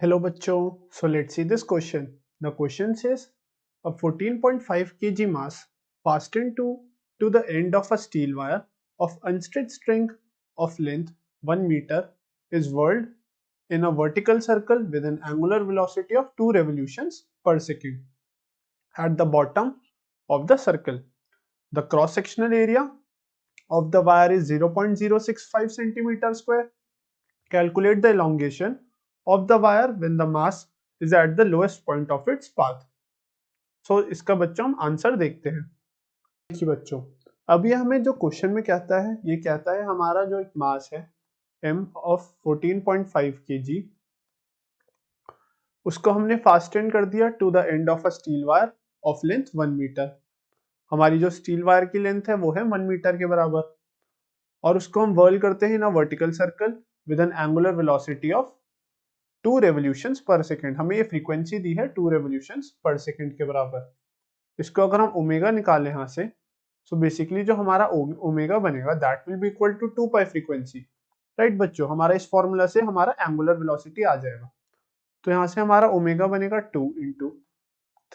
Hello bachcho, so let's see this question. The question says a 14.5 kg mass fastened to the end of a steel wire of unstretched string of length 1 meter is whirled in a vertical circle with an angular velocity of 2 revolutions per second. At the bottom of the circle, the cross-sectional area of the wire is 0.065 centimeter square. Calculate the elongation of the wire when the mass is at the lowest point of its path. So इसका बच्चों हम answer देखते हैं। देखिए बच्चों, अब ये हमें जो क्वेश्चन में कहता है, ये कहता है हमारा जो एक मास है m of 14.5 kg, उसको हमने फास्टन कर दिया to the end of a steel wire of length 1 metre. हमारी जो स्टील वायर की लेंथ है वो है 1 मीटर के बराबर, और उसको हम वर्ल करते हैं in a vertical circle with an angular velocity of 2 revolutions per second. हमें ये फ्रीक्वेंसी दी है 2 रेवोल्यूशंस पर सेकेंड के बराबर। इसको अगर हम ओमेगा निकालें यहाँ से, सो बेसिकली जो हमारा ओमेगा बनेगा that will be equal to 2 pi frequency. Right बच्चों, हमारा इस फॉर्मूला से हमारा एंगुलर वेलोसिटी आ जाएगा। तो यहाँ से हमारा ओमेगा बनेगा 2 into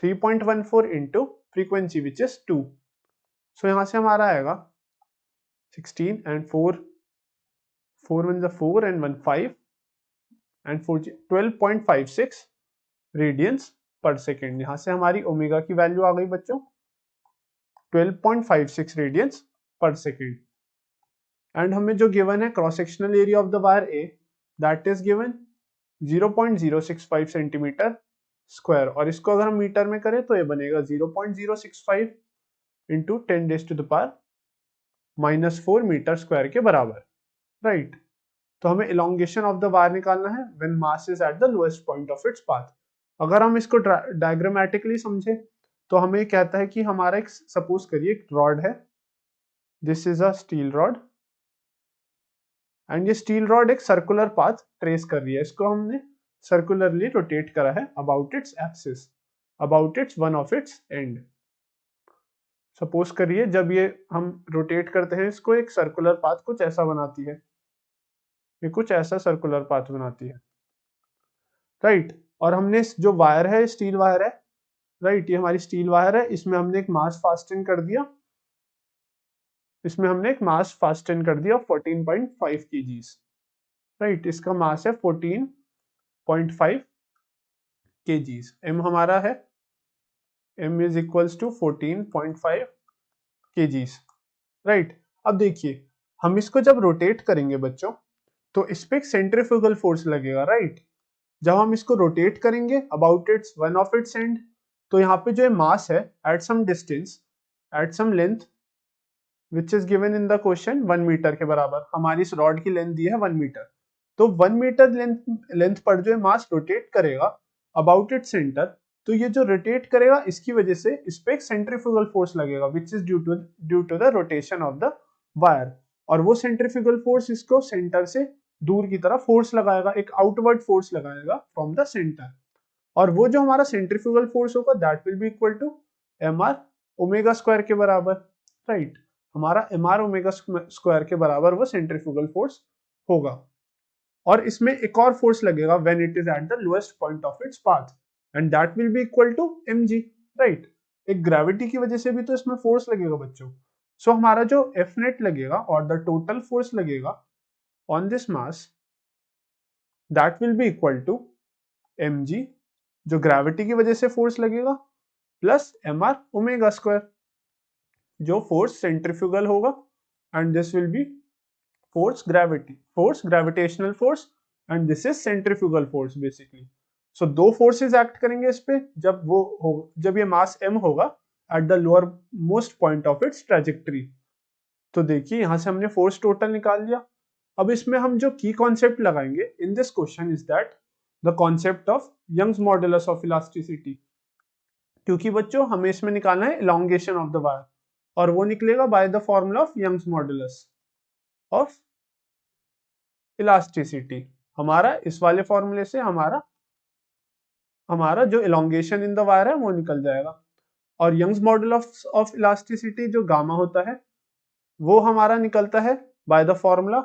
3.14 into frequency which is 2। सो यहाँ से हमारा आएगा 16 एंड 4 1 4 एंड 1 5 एंड 12.56 रेडियंस पर सेकेंड। यहां से हमारी ओमेगा की वैल्यू आ गई बच्चों 12.56 रेडियंस पर सेकेंड। एंड हमें जो गिवन है cross sectional area of the wire A, that is given 0.065 centimetre square, और इसको अगर हम मीटर में करें तो ये बनेगा 0.065 इंटू 10⁻⁻⁴ मीटर स्क्वायर के बराबर। राइट, तो हमें इलोंगेशन ऑफ द वायर निकालना है when mass is at the lowest point of its path. अगर हम इसको डायग्रामेटिकली समझे तो हमें कहता है कि हमारा एक, सपोज करिए एक रॉड है, this is a steel rod, and ये स्टील रॉड एक सर्कुलर पाथ ट्रेस कर रही है। इसको हमने सर्कुलरली रोटेट करा है about its axis, about its one of its and. Suppose करिए जब ये हम रोटेट करते हैं इसको, एक सर्कुलर पाथ कुछ ऐसा बनाती है, ये कुछ ऐसा सर्कुलर पाथ बनाती है। राइट, और हमने जो वायर है स्टील वायर है, राइट, ये हमारी स्टील वायर है, इसमें हमने एक मास फास्टन कर दिया, इसमें हमने एक मास फास्टन कर दिया 14.5 kgs। राइट, इसका मास है 14.5 kgs। m हमारा है, m is equals to 14.5 kgs। Right, अब देखिए हम इसको जब रोटेट करेंगे बच्चों तो इस पे एक सेंट्रीफ्यूगल फोर्स लगेगा। राइट, जब हम इसको रोटेट करेंगे about its one of its end, तो यहाँ पे जो मास है at some distance, at some length which is given in the question 1 metre के बराबर, हमारी इस रॉड की लेंथ दी है 1 मीटर। तो 1 मीटर लेंथ पर जो मास रोटेट करेगा अबाउट इट्स सेंटर, तो ये जो रोटेट करेगा इसकी वजह से इस पे एक सेंट्रीफ्यूगल फोर्स लगेगा which is due to the rotation of the wire, और वो सेंट्रीफ्यूगल फोर्स इसको सेंटर से दूर की तरफ फोर्स लगाएगा, एक आउटवर्ड फोर्स लगाएगा फ्रॉम द सेंटर, और वो जो हमारा सेंट्रीफ्यूगल फोर्स होगा that will be equal to mr omega square के बराबर। राइट, हमारा mr ओमेगा स्क्वायर के बराबर वो सेंट्रीफ्यूगल फोर्स होगा, और इसमें एक और फोर्स लगेगा when it is at the lowest point of its path, and that will be equal to mg। Right, एक ग्रेविटी की वजह से भी तो इसमें फोर्स लगेगा बच्चों। सो हमारा जो एफ नेट लगेगा और द टोटल फोर्स लगेगा on this mass that will be equal to mg, जो ग्रेविटी की वजह से फोर्स लगेगा, प्लस mr ओमेगा स्क्वायर, जो फोर्स सेंट्रीफ्यूगल होगा, and this will be force gravitational force, and this is centrifugal force basically. So दो forces act करेंगे इस पे जब ये मास m होगा at the lowermost point of its trajectory. तो देखिए यहां से हमने फोर्स टोटल निकाल लिया। अब इसमें हम जो की कॉन्सेप्ट लगाएंगे in this question is that the concept of Young's modulus of elasticity, क्योंकि बच्चों हमें इसमें निकालना है इलोंगेशन ऑफ द वायर, और वो निकलेगा by the formula of Young's modulus of elasticity. हमारा इस वाले फॉर्मूले से हमारा जो इलोंगेशन इन द वायर है वो निकल जाएगा, और यंग्स मॉडुलस ऑफ इलास्टिसिटी जो गामा होता है वो हमारा निकलता है bye the formula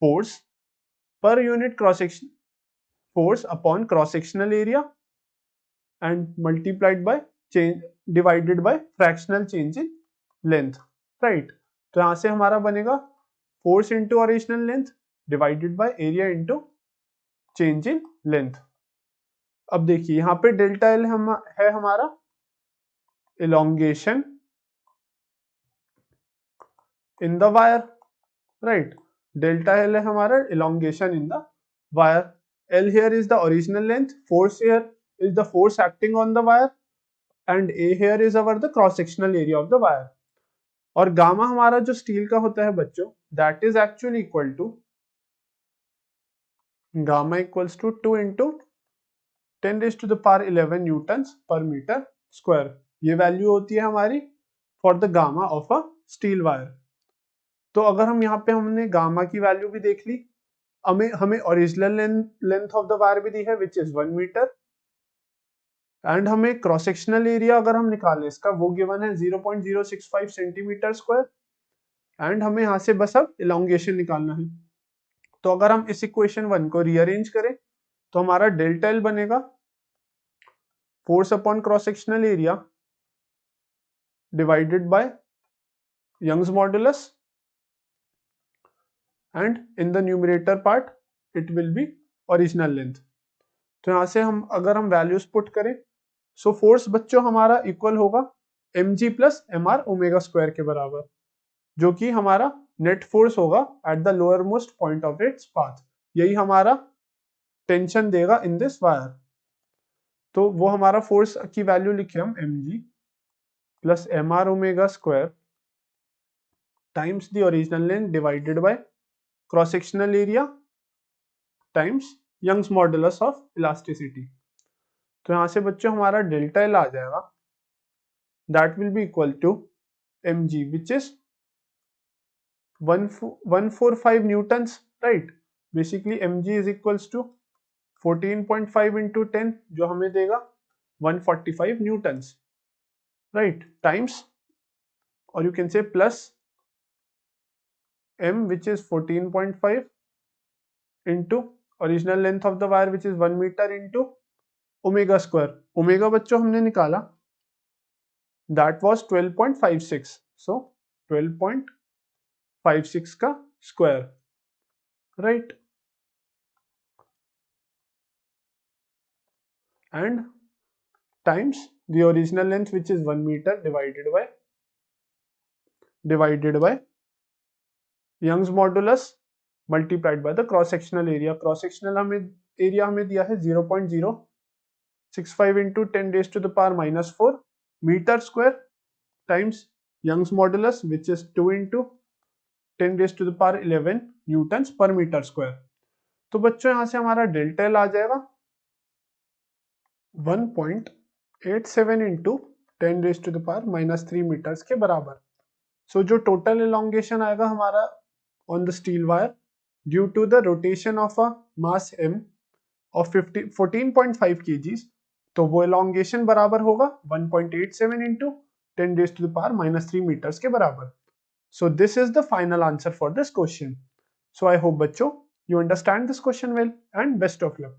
force per unit cross section force upon cross sectional area and multiplied by change divided by fractional change in length, right? तो यहां से हमारा बनेगा force into original length divided by area into change in length. अब देखिए यहाँ पे delta L है हमारा elongation in the wire, right? Delta L है हमारा elongation in the wire. L here is the original length, force here is the force acting on the wire, and A here is our the cross sectional area of the wire. और gamma हमारा जो steel का होता है बच्चों, that is actually equal to gamma equals to 2 into 10 raised to the power 11 Newton's पर metre square. ये value होती है हमारी for the gamma of a steel wire. तो अगर हम यहाँ पे हमने गामा की वैल्यू भी देख ली, हमें original length of the wire भी दी है विच इज 1 मीटर, एंड हमें क्रॉस सेक्शनल एरिया अगर हम निकालें इसका वो गिवन है 0.065 सेंटीमीटर स्क्वायर, एंड हमें यहाँ से बस अब इलोंगेशन निकालना है। तो अगर हम इस इक्वेशन 1 को रीअरेंज करें तो हमारा डेल्टा एल बनेगा force upon cross sectional area divided by Young's modulus, and in the numerator part it will be original length. तो यहां से हम अगर हम वैल्यूज पुट करें, सो फोर्स बच्चों हमारा इक्वल होगा mg plus mr omega square के बराबर, जो कि हमारा नेट फोर्स होगा at the lowermost point of its path. यही हमारा टेंशन देगा इन दिस वायर। तो वो हमारा फोर्स की वैल्यू लिखे हम mg plus mr omega square times the original length divided by cross sectional area times Young's modulus of elasticity. तो यहां से बच्चों हमारा डेल्टा एल आ जाएगा, that will be equal to mg which is 145 newtons, right? Basically mg is equals to 14.5 into 10 जो हमें देगा 145 न्यूटन्स, राइट? टाइम्स, और you can say plus m which is 14.5 into original length of the wire which is 1 meter into omega square. Omega बच्चों हमने निकाला, that was 12.56, so 12.56 का square, right? And times the original length which is 1 meter divided by Young's modulus multiplied by the cross sectional area. Cross sectional area हमें दिया है 0.065 into 10 raised to the power minus 4 meter square times Young's modulus which is 2 into 10 raised to the power 11 Newton's पर metre square. तो बच्चों यहां से हमारा delta L आ जाएगा 1.87 into 10 raised to the power minus 3 metres के बराबर। सो जो टोटल एलोंगेशन आएगा हमारा on the steel wire due to the rotation of a mass m of 14.5 kgs, तो वो elongation बराबर होगा 1.87 into 10 raised to the power minus 3 meters के बराबर। So this is the final answer for this question. So I hope बच्चों you understand this question well and best of luck.